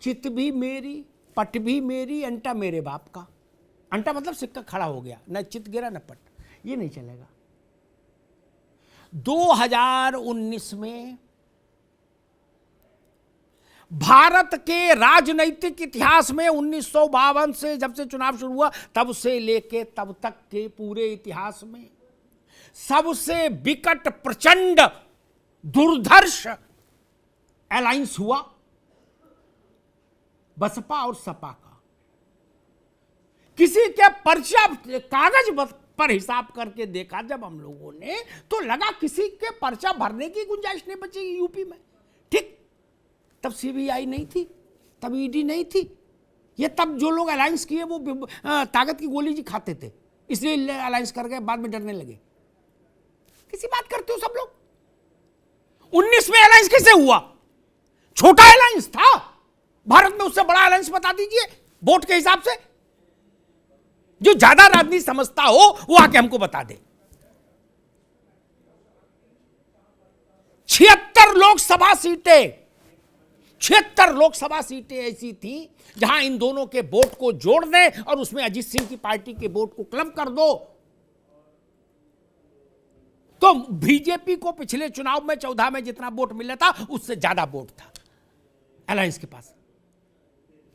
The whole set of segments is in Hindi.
चित भी मेरी, पट भी मेरी, अंटा मेरे बाप का। अंटा मतलब सिक्का खड़ा हो गया, न चित गिरा न पट, ये नहीं चलेगा। 2019 में भारत के राजनीतिक इतिहास में 1952 से जब से चुनाव शुरू हुआ तब से लेके तब तक के पूरे इतिहास में सबसे विकट, प्रचंड, दुर्धर्ष अलायंस हुआ बसपा और सपा का। किसी के पर्चा कागज पर हिसाब करके देखा जब हम लोगों ने, तो लगा किसी के पर्चा भरने की गुंजाइश नहीं बचेगी यूपी में। ठीक, तब सीबीआई नहीं थी, तब ईडी नहीं थी। ये तब जो लोग अलायंस किए वो ताकत की गोली जी खाते थे, इसलिए अलायंस कर गए, बाद में डरने लगे। किसी बात करते हो सब लोग। 19 में अलायंस कैसे हुआ? छोटा अलायंस था भारत में, उससे बड़ा अलायंस बता दीजिए वोट के हिसाब से। जो ज्यादा राजनीति समझता हो वो आके हमको बता दे। 76 लोकसभा सीटें, 76 लोकसभा सीटें ऐसी थी जहां इन दोनों के वोट को जोड़ दें और उसमें अजीत सिंह की पार्टी के वोट को क्लब कर दो। तो बीजेपी को पिछले चुनाव में 14 में जितना वोट मिला था उससे ज्यादा वोट था अलायंस के पास।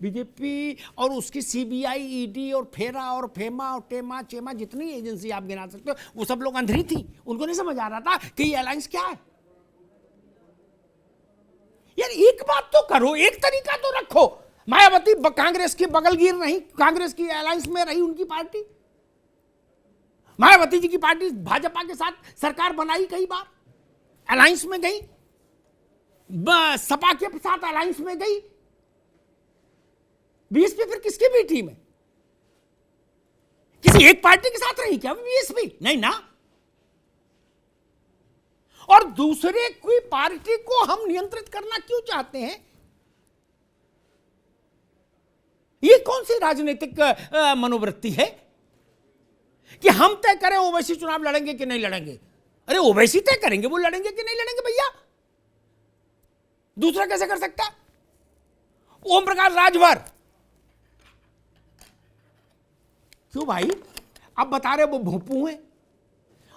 बीजेपी और उसकी सीबीआई, ईडी और फेरा और फेमा और टेमा चेमा जितनी एजेंसी आप गिना सकते हो, वो सब लोग अंधेरी थी। उनको नहीं समझ आ रहा था कि ये अलायंस क्या है। यार एक बात तो करो, एक तरीका तो रखो। मायावती कांग्रेस की बगलगीर नहीं, कांग्रेस की अलायंस में रही उनकी पार्टी। मायावती जी की पार्टी भाजपा के साथ सरकार बनाई, कई बार अलायंस में गई, सपा के साथ अलायंस में गई। बीएसपी फिर किसकी भी टीम है? किसी एक पार्टी के साथ रही क्या बीएसपी? नहीं ना। और दूसरे कोई पार्टी को हम नियंत्रित करना क्यों चाहते हैं? ये कौन सी राजनीतिक मनोवृत्ति है कि हम तय करें ओवैसी चुनाव लड़ेंगे कि नहीं लड़ेंगे? अरे ओवैसी तय करेंगे वो लड़ेंगे कि नहीं लड़ेंगे भैया, दूसरा कैसे कर सकता? ओम प्रकाश राजभर क्यों भाई? अब बता रहे वो भोंपू हैं,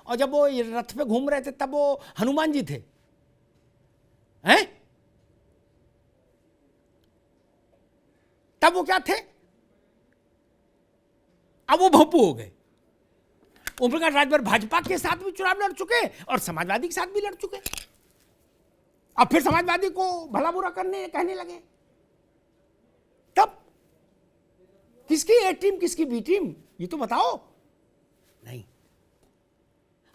और जब वो रथ पे घूम रहे थे तब वो हनुमान जी थे, हैं? तब वो क्या थे? अब वो भोंपू हो गए। ओम प्रकाश राजभर भाजपा के साथ भी चुनाव लड़ चुके और समाजवादी के साथ भी लड़ चुके। अब फिर समाजवादी को भला बुरा कहने लगे। तब किसकी ए टीम किसकी बी टीम, ये तो बताओ। नहीं,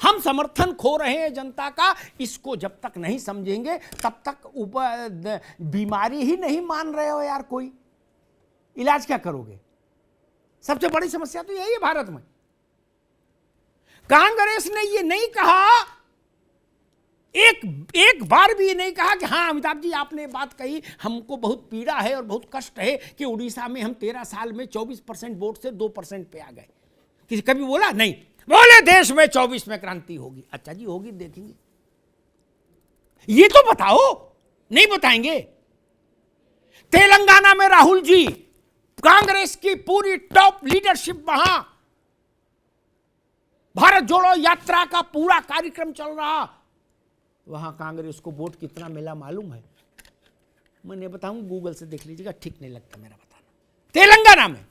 हम समर्थन खो रहे हैं जनता का। इसको जब तक नहीं समझेंगे तब तक ऊपर बीमारी ही नहीं मान रहे हो यार। कोई इलाज क्या करोगे? सबसे बड़ी समस्या तो यही है भारत में। कांग्रेस ने ये नहीं कहा, एक बार भी ये नहीं कहा कि हाँ अमिताभ जी आपने बात कही, हमको बहुत पीड़ा है और बहुत कष्ट है कि उड़ीसा में हम 13 साल में 24% वोट से 2% पे आ गए। किसी कभी बोला? नहीं। बोले देश में 24 में क्रांति होगी। अच्छा जी होगी, देखेंगे। ये तो बताओ। नहीं बताएंगे। तेलंगाना में राहुल जी, कांग्रेस की पूरी टॉप लीडरशिप वहां, भारत जोड़ो यात्रा का पूरा कार्यक्रम चल रहा, वहां कांग्रेस को वोट कितना मिला मालूम है? मैं नहीं बताऊं, गूगल से देख लीजिएगा, ठीक नहीं लगता मेरा बताना। तेलंगाना में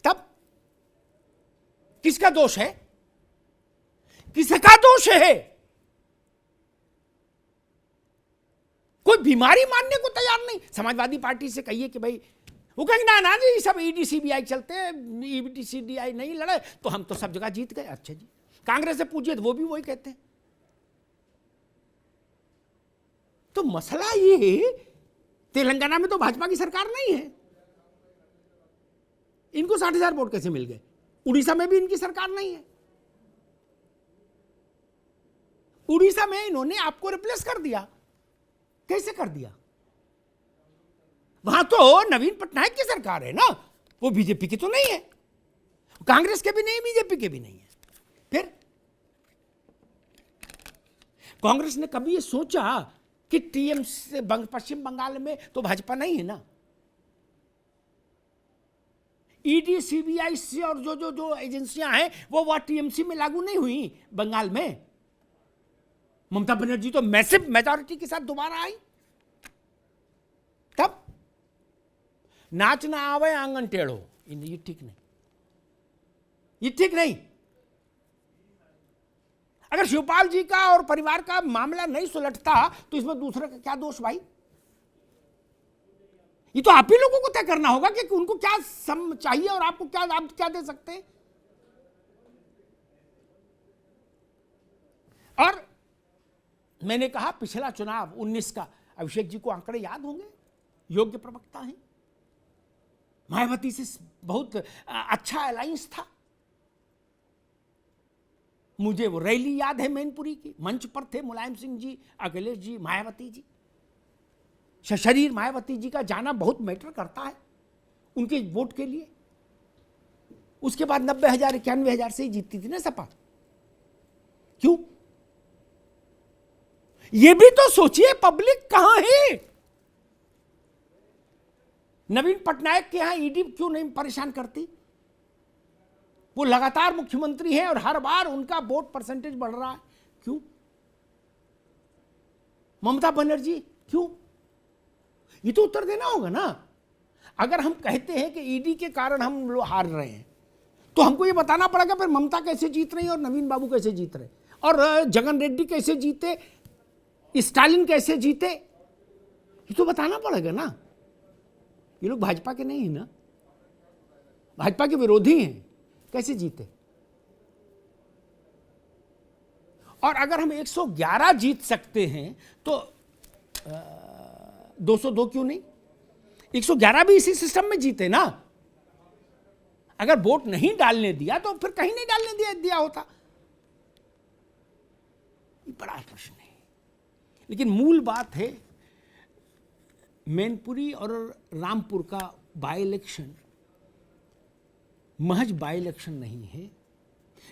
तब किसका दोष है? किसका दोष है? कोई बीमारी मानने को तैयार नहीं। समाजवादी पार्टी से कहिए कि भाई, वो कहेंगे ना ना जी सब ईडी सीबीआई चलते हैं, ईडी सीबीआई नहीं लड़े तो हम तो सब जगह जीत गए। अच्छा जी, कांग्रेस से पूछिए तो वो भी वही कहते हैं। तो मसला ये, तेलंगाना में तो भाजपा की सरकार नहीं है, इनको 60,000 वोट कैसे मिल गए? उड़ीसा में भी इनकी सरकार नहीं है। उड़ीसा में इन्होंने आपको रिप्लेस कर दिया। कैसे कर दिया? वहां तो नवीन पटनायक की सरकार है ना, वो बीजेपी की तो नहीं है, कांग्रेस के भी नहीं, बीजेपी के भी नहीं है। फिर कांग्रेस ने कभी ये सोचा कि टीएमसी पश्चिम बंगाल में तो भाजपा नहीं है ना। ईडी, सीबीआई से और जो जो जो एजेंसियां हैं वो टीएमसी में लागू नहीं हुई बंगाल में। ममता बनर्जी तो मैसिव मेजॉरिटी के साथ दोबारा आई। तब नाच ना आवे आंगन टेढ़ो, ये ठीक नहीं, ये ठीक नहीं। अगर शिवपाल जी का और परिवार का मामला नहीं सुलझता तो इसमें दूसरे का क्या दोष भाई? ये तो आप ही लोगों को तय करना होगा कि उनको क्या चाहिए और आपको क्या, आप क्या दे सकते हैं। और मैंने कहा पिछला चुनाव 19 का, अभिषेक जी को आंकड़े याद होंगे, योग्य प्रवक्ता हैं, मायावती से बहुत अच्छा अलायंस था। मुझे वो रैली याद है मैनपुरी की, मंच पर थे मुलायम सिंह जी, अखिलेश जी, मायावती जी। शरीर मायावती जी का जाना बहुत मैटर करता है उनके वोट के लिए। उसके बाद 90,000 91,000 से ही जीतती थी ना सपा। क्यों? ये भी तो सोचिए, पब्लिक कहां है? नवीन पटनायक के यहां ईडी क्यों नहीं परेशान करती? वो लगातार मुख्यमंत्री हैं और हर बार उनका वोट परसेंटेज बढ़ रहा है, क्यों? ममता बनर्जी क्यों? ये तो उत्तर देना होगा ना। अगर हम कहते हैं कि ईडी के कारण हम लोग हार रहे हैं तो हमको ये बताना पड़ेगा फिर ममता कैसे जीत रही और नवीन बाबू कैसे जीत रहे और जगन रेड्डी कैसे जीते, स्टालिन कैसे जीते, ये तो बताना पड़ेगा ना। ये लोग भाजपा के नहीं है ना, भाजपा के विरोधी हैं, कैसे जीते? और अगर हम 111 जीत सकते हैं तो 202 क्यों नहीं? 111 भी इसी सिस्टम में जीते ना। अगर वोट नहीं डालने दिया तो फिर कहीं नहीं डालने दिया होता। ये बड़ा प्रश्न है। लेकिन मूल बात है, मैनपुरी और रामपुर का बाई इलेक्शन महज बाई इलेक्शन नहीं है।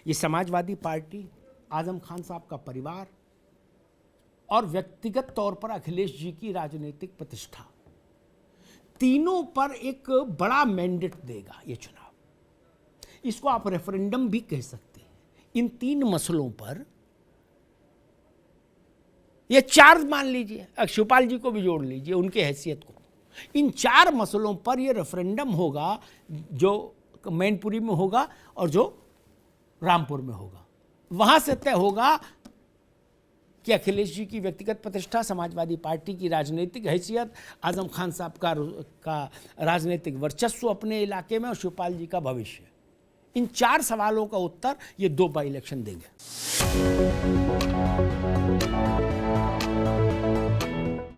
ये समाजवादी पार्टी, आजम खान साहब का परिवार और व्यक्तिगत तौर पर अखिलेश जी की राजनीतिक प्रतिष्ठा, तीनों पर एक बड़ा मैंडेट देगा ये चुनाव। इसको आप रेफरेंडम भी कह सकते हैं। इन 3 मसलों पर, ये 4 मान लीजिए, शिवपाल जी को भी जोड़ लीजिए उनके हैसियत को, इन 4 मसलों पर ये रेफरेंडम होगा, जो मैनपुरी में होगा और जो रामपुर में होगा। वहां से तय होगा कि अखिलेश जी की व्यक्तिगत प्रतिष्ठा, समाजवादी पार्टी की राजनीतिक हैसियत, आजम खान साहब का राजनीतिक वर्चस्व अपने इलाके में और शिवपाल जी का भविष्य। इन 4 सवालों का उत्तर ये 2 बाई इलेक्शन देंगे।